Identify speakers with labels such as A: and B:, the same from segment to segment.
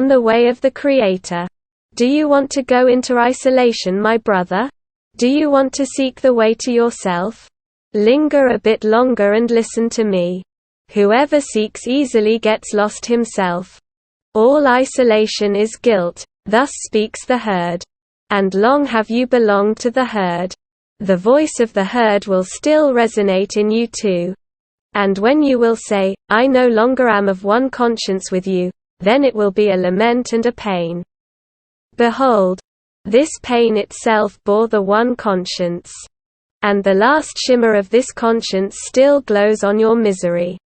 A: on the way of the Creator. Do you want to go into isolation, my brother? Do you want to seek the way to yourself? Linger a bit longer and listen to me. Whoever seeks easily gets lost himself. All isolation is guilt, thus speaks the herd. And long have you belonged to the herd. The voice of the herd will still resonate in you too. And when you will say, I no longer am of one conscience with you, then it will be a lament and a pain. Behold, this pain itself bore the one conscience. And the last shimmer of this conscience still glows on your misery.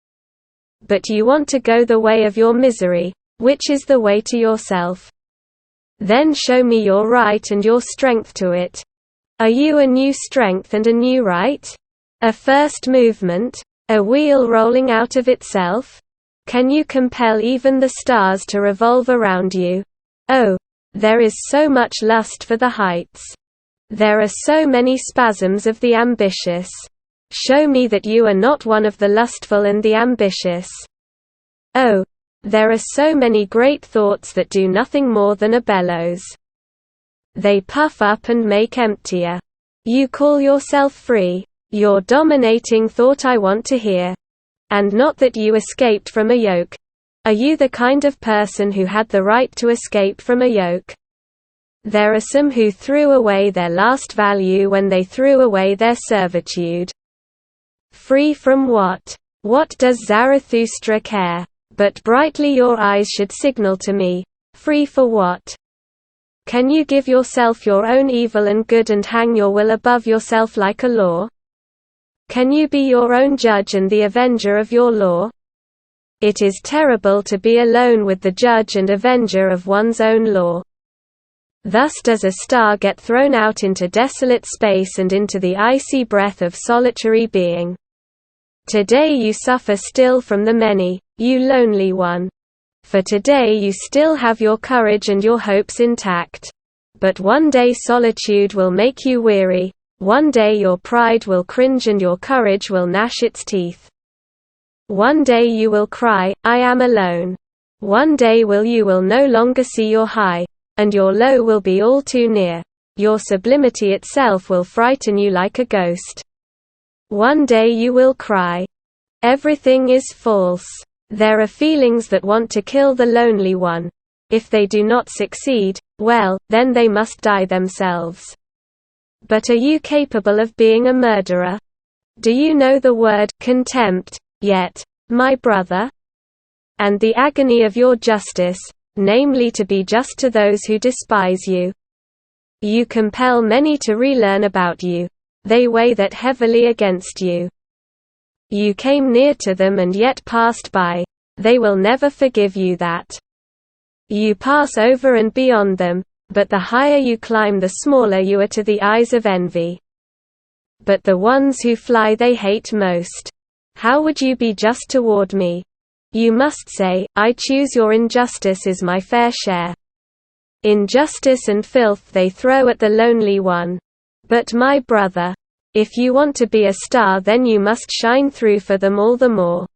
A: But you want to go the way of your misery, which is the way to yourself. Then show me your right and your strength to it. Are you a new strength and a new right? A first movement? A wheel rolling out of itself? Can you compel even the stars to revolve around you? Oh, there is so much lust for the heights. There are so many spasms of the ambitious. Show me that you are not one of the lustful and the ambitious. Oh, there are so many great thoughts that do nothing more than a bellows. They puff up and make emptier. You call yourself free. Your dominating thought I want to hear. And not that you escaped from a yoke. Are you the kind of person who had the right to escape from a yoke? There are some who threw away their last value when they threw away their servitude. Free from what? What does Zarathustra care? But brightly your eyes should signal to me. Free for what? Can you give yourself your own evil and good and hang your will above yourself like a law? Can you be your own judge and the avenger of your law? It is terrible to be alone with the judge and avenger of one's own law. Thus does a star get thrown out into desolate space and into the icy breath of solitary being. Today you suffer still from the many, you lonely one. For today you still have your courage and your hopes intact. But one day solitude will make you weary. One day your pride will cringe and your courage will gnash its teeth. One day you will cry, I am alone. One day you will no longer see your high, and your low will be all too near. Your sublimity itself will frighten you like a ghost. One day you will cry, everything is false. There are feelings that want to kill the lonely one. If they do not succeed, well, then they must die themselves. But are you capable of being a murderer? Do you know the word contempt yet, my brother? And the agony of your justice, namely to be just to those who despise you. You compel many to relearn about you. They weigh that heavily against you. You came near to them and yet passed by. They will never forgive you that. You pass over and beyond them. But the higher you climb, the smaller you are to the eyes of envy. But the ones who fly they hate most. How would you be just toward me? You must say, I choose your injustice is my fair share. Injustice and filth they throw at the lonely one. But my brother, if you want to be a star, then you must shine through for them all the more.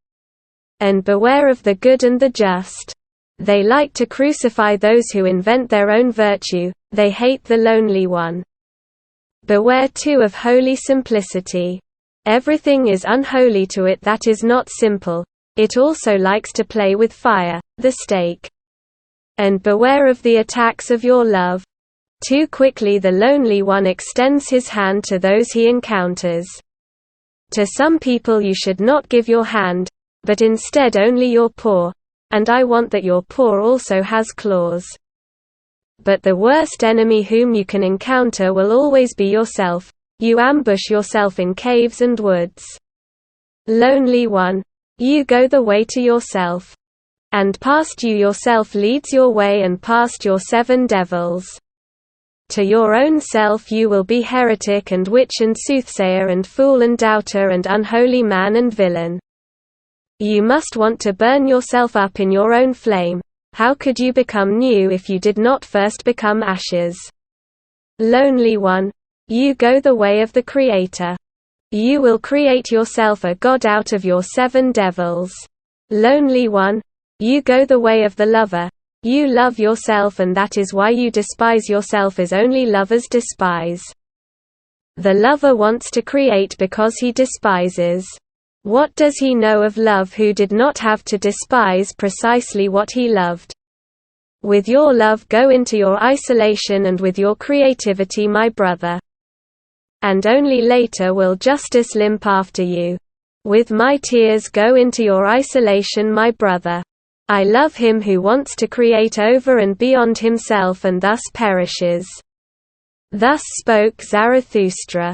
A: And beware of the good and the just. They like to crucify those who invent their own virtue, they hate the lonely one. Beware too of holy simplicity. Everything is unholy to it that is not simple. It also likes to play with fire, the stake. And beware of the attacks of your love. Too quickly the lonely one extends his hand to those he encounters. To some people you should not give your hand, but instead only your paw. And I want that your paw also has claws. But the worst enemy whom you can encounter will always be yourself. You ambush yourself in caves and woods. Lonely one, you go the way to yourself. And past you yourself leads your way, and past your 7 devils. To your own self you will be heretic and witch and soothsayer and fool and doubter and unholy man and villain. You must want to burn yourself up in your own flame. How could you become new if you did not first become ashes? Lonely one, you go the way of the Creator. You will create yourself a god out of your 7 devils. Lonely one, you go the way of the Lover. You love yourself, and that is why you despise yourself, as only lovers despise. The lover wants to create because he despises. What does he know of love who did not have to despise precisely what he loved? With your love go into your isolation, and with your creativity, my brother. And only later will justice limp after you. With my tears go into your isolation, my brother. I love him who wants to create over and beyond himself and thus perishes. Thus spoke Zarathustra.